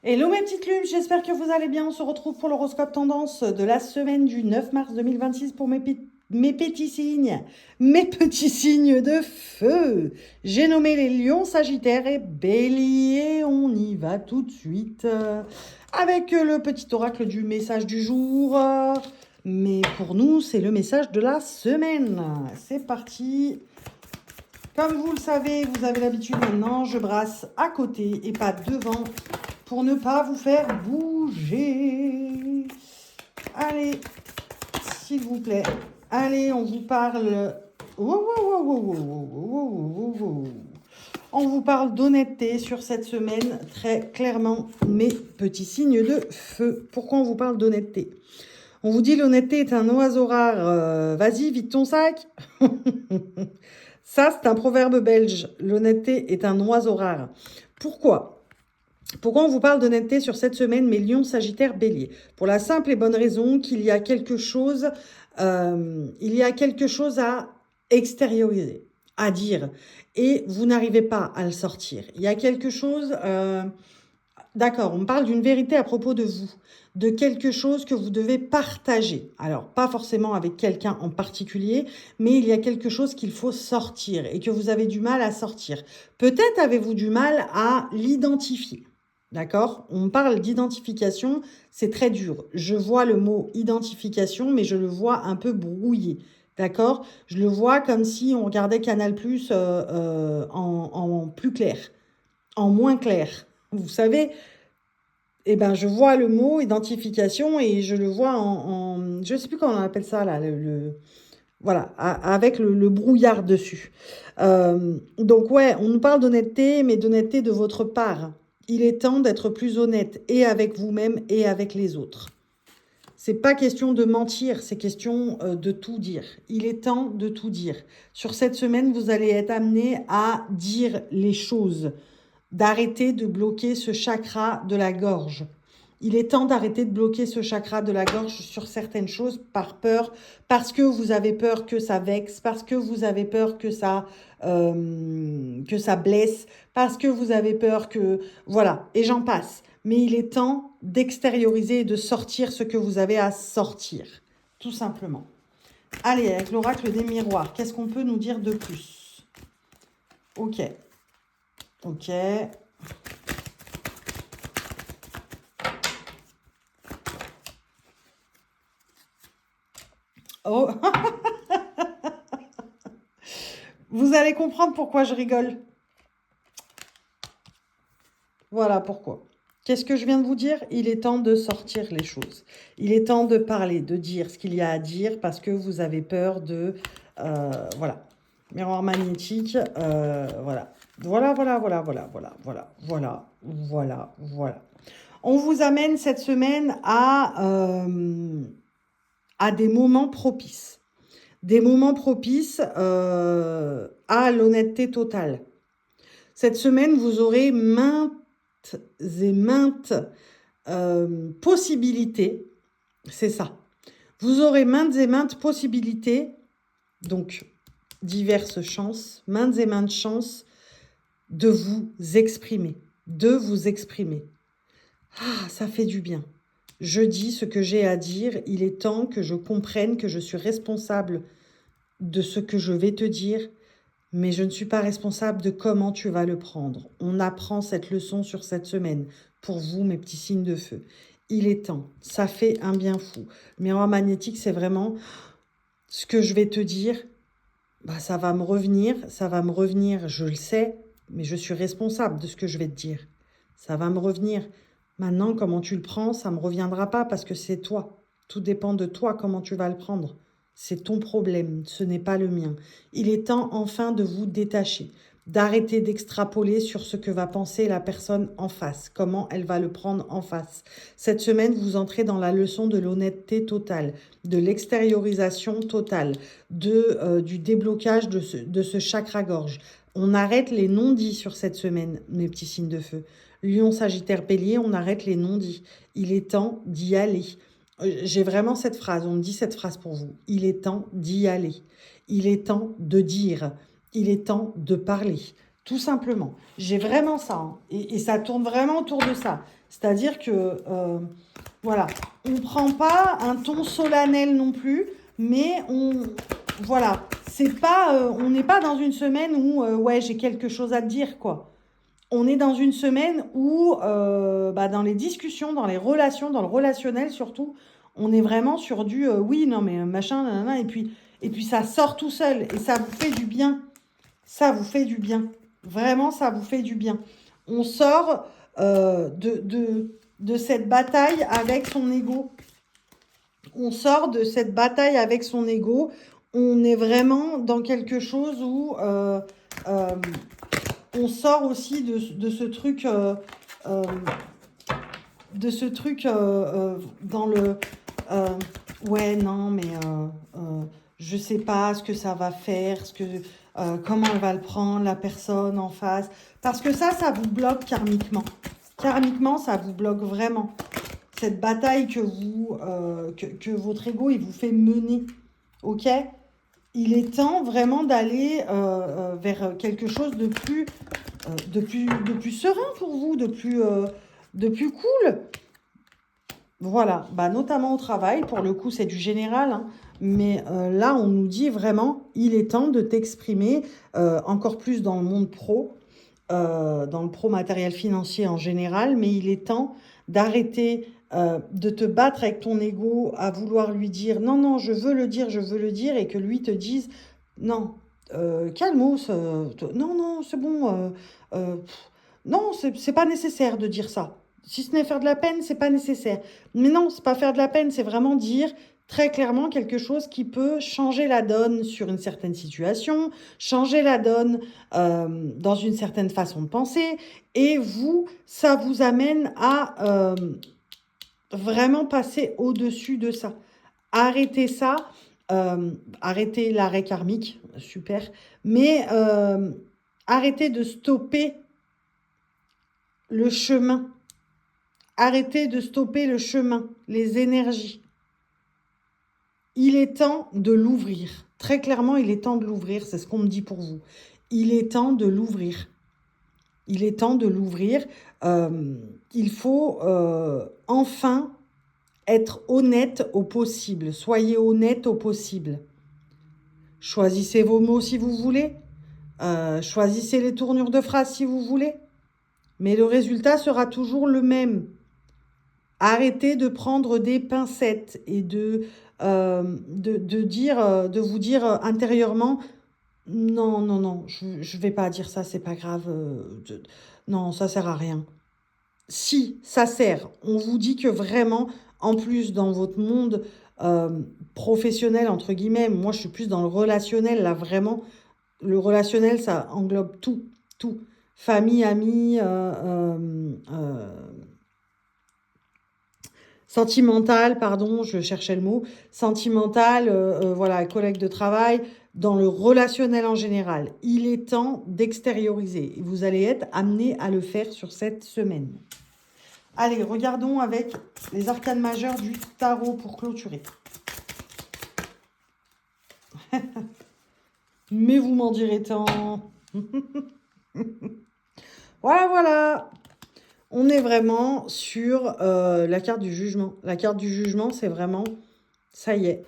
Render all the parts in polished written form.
Hello mes petites lumes, j'espère que vous allez bien. On se retrouve pour l'horoscope tendance de la semaine du 9 mars 2026 pour mes petits signes. Mes petits signes de feu. J'ai nommé les lions, sagittaires et bélier. On y va tout de suite avec le petit oracle du message du jour. Mais pour nous, c'est le message de la semaine. C'est parti. Comme vous le savez, vous avez l'habitude maintenant, je brasse à côté et pas devant pour ne pas vous faire bouger. Allez, s'il vous plaît. Allez, on vous parle... On vous parle d'honnêteté sur cette semaine, très clairement, mes petits signes de feu. Pourquoi on vous parle d'honnêteté? On vous dit l'honnêteté est un oiseau rare. Vas-y, vide ton sac. Ça, c'est un proverbe belge. L'honnêteté est un oiseau rare. Pourquoi on vous parle d'honnêteté sur cette semaine, mes lions, sagittaires, bélier? Pour la simple et bonne raison qu'il y a quelque chose, à extérioriser, à dire, et vous n'arrivez pas à le sortir. Il y a quelque chose, d'accord, on parle d'une vérité à propos de vous, de quelque chose que vous devez partager. Alors, pas forcément avec quelqu'un en particulier, mais il y a quelque chose qu'il faut sortir et que vous avez du mal à sortir. Peut-être avez-vous du mal à l'identifier. D'accord? On parle d'identification, c'est très dur. Je vois le mot identification, mais je le vois un peu brouillé. D'accord? Je le vois comme si on regardait Canal+, en plus clair, en moins clair. Vous savez, eh ben, je vois le mot identification et je le vois je ne sais plus comment on appelle ça là, voilà, avec le brouillard dessus. Donc ouais, on nous parle d'honnêteté, mais d'honnêteté de votre part. Il est temps d'être plus honnête et avec vous-même et avec les autres. C'est pas question de mentir, c'est question de tout dire. Il est temps de tout dire. Sur cette semaine, vous allez être amené à dire les choses, d'arrêter de bloquer ce chakra de la gorge. Il est temps d'arrêter de bloquer ce chakra de la gorge sur certaines choses par peur, parce que vous avez peur que ça vexe, parce que vous avez peur que ça blesse, parce que vous avez peur que... Voilà, et j'en passe. Mais il est temps d'extérioriser et de sortir ce que vous avez à sortir, tout simplement. Allez, avec l'oracle des miroirs, qu'est-ce qu'on peut nous dire de plus? Ok. Ok. Oh, vous allez comprendre pourquoi je rigole. Voilà pourquoi. Qu'est-ce que je viens de vous dire? Il est temps de sortir les choses. Il est temps de parler, de dire ce qu'il y a à dire parce que vous avez peur de... voilà. Miroir magnétique. Voilà. Voilà. On vous amène cette semaine à des moments propices. Des moments propices à l'honnêteté totale. Cette semaine, vous aurez maintes et maintes possibilités. C'est ça. Vous aurez maintes et maintes possibilités, donc diverses chances, maintes et maintes chances de vous exprimer. De vous exprimer. Ah, ça fait du bien. Je dis ce que j'ai à dire. Il est temps que je comprenne que je suis responsable de ce que je vais te dire, mais je ne suis pas responsable de comment tu vas le prendre. On apprend cette leçon sur cette semaine. Pour vous, mes petits signes de feu. Il est temps. Ça fait un bien fou. Miroir magnétique, c'est vraiment ce que je vais te dire. Bah, ça va me revenir, je le sais, mais je suis responsable de ce que je vais te dire. Ça va me revenir. Maintenant, comment tu le prends, ça ne me reviendra pas parce que c'est toi. Tout dépend de toi, comment tu vas le prendre. C'est ton problème, ce n'est pas le mien. Il est temps enfin de vous détacher, d'arrêter d'extrapoler sur ce que va penser la personne en face, comment elle va le prendre en face. Cette semaine, vous entrez dans la leçon de l'honnêteté totale, de l'extériorisation totale, du déblocage de ce chakra-gorge. On arrête les non-dits sur cette semaine, mes petits signes de feu. Lion, Sagittaire, Bélier, on arrête les non-dits. Il est temps d'y aller. J'ai vraiment cette phrase, on me dit cette phrase pour vous. Il est temps d'y aller. Il est temps de dire. Il est temps de parler. Tout simplement. J'ai vraiment ça. Hein. Et ça tourne vraiment autour de ça. C'est-à-dire que, voilà, on ne prend pas un ton solennel non plus, mais voilà, c'est pas, on n'est pas dans une semaine où, ouais, j'ai quelque chose à te dire, quoi. On est dans une semaine où, dans les discussions, dans les relations, dans le relationnel surtout, on est vraiment sur du oui, non, mais machin, nanana, et puis ça sort tout seul et ça vous fait du bien. Ça vous fait du bien. Vraiment, ça vous fait du bien. On sort de cette bataille avec son ego. On sort de cette bataille avec son ego. On est vraiment dans quelque chose où on sort aussi de ce truc, dans le ouais, non, mais je sais pas ce que ça va faire, comment elle va le prendre, la personne en face. Parce que ça vous bloque karmiquement. Karmiquement, ça vous bloque vraiment. Cette bataille que votre ego, il vous fait mener. Ok? Il est temps vraiment d'aller vers quelque chose de plus serein pour vous, de plus cool. Voilà, notamment au travail, pour le coup c'est du général, hein, mais là on nous dit vraiment, il est temps de t'exprimer encore plus dans le monde pro, dans le pro matériel financier en général, mais il est temps d'arrêter de te battre avec ton ego à vouloir lui dire non, non, je veux le dire, et que lui te dise non, calmos, non, non, c'est bon, non, c'est pas nécessaire de dire ça. Si ce n'est faire de la peine, c'est pas nécessaire. Mais non, c'est pas faire de la peine, c'est vraiment dire très clairement quelque chose qui peut changer la donne sur une certaine situation, changer la donne dans une certaine façon de penser, et ça vous amène à vraiment passer au-dessus de ça. Arrêtez ça, arrêtez l'arrêt karmique, super, mais arrêtez de stopper le chemin. Arrêtez de stopper le chemin, les énergies. Il est temps de l'ouvrir. Très clairement, il est temps de l'ouvrir. C'est ce qu'on me dit pour vous. Il est temps de l'ouvrir. Il est temps de l'ouvrir. Il faut enfin être honnête au possible. Soyez honnête au possible. Choisissez vos mots si vous voulez. Choisissez les tournures de phrases si vous voulez. Mais le résultat sera toujours le même. Arrêtez de prendre des pincettes et de vous dire intérieurement non, non, non, je vais pas dire ça, c'est pas grave. Non, ça sert à rien. Si, ça sert. On vous dit que vraiment, en plus, dans votre monde professionnel, entre guillemets, moi je suis plus dans le relationnel, là vraiment, le relationnel, ça englobe tout, tout. Famille, amis, sentimental, pardon, je cherchais le mot, sentimental, voilà, collègue de travail, dans le relationnel en général. Il est temps d'extérioriser. Vous allez être amené à le faire sur cette semaine. Allez, regardons avec les arcanes majeures du tarot pour clôturer. Mais vous m'en direz tant. Voilà, voilà. On est vraiment sur la carte du jugement. La carte du jugement, c'est vraiment, ça y est.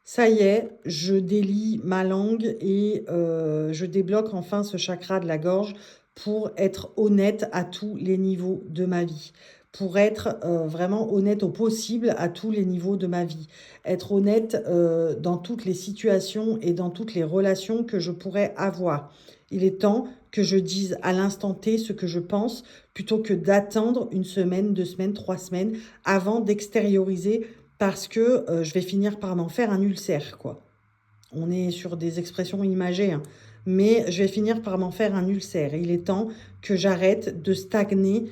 Ça y est, je délie ma langue et je débloque enfin ce chakra de la gorge pour être honnête à tous les niveaux de ma vie. Pour être vraiment honnête au possible à tous les niveaux de ma vie. Être honnête dans toutes les situations et dans toutes les relations que je pourrais avoir. Il est temps que je dise à l'instant T ce que je pense, plutôt que d'attendre une semaine, 2 semaines, 3 semaines, avant d'extérioriser, parce que je vais finir par m'en faire un ulcère, quoi. On est sur des expressions imagées, hein, mais je vais finir par m'en faire un ulcère. Il est temps que j'arrête de stagner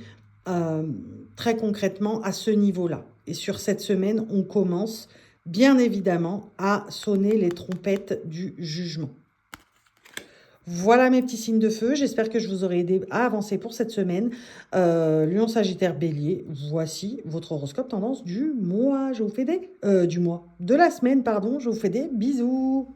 très concrètement à ce niveau-là. Et sur cette semaine, on commence, bien évidemment, à sonner les trompettes du jugement. Voilà mes petits signes de feu, j'espère que je vous aurai aidé à avancer pour cette semaine. Lion, Sagittaire, Bélier, voici votre horoscope tendance du mois. Je vous fais de la semaine, pardon. Je vous fais des bisous.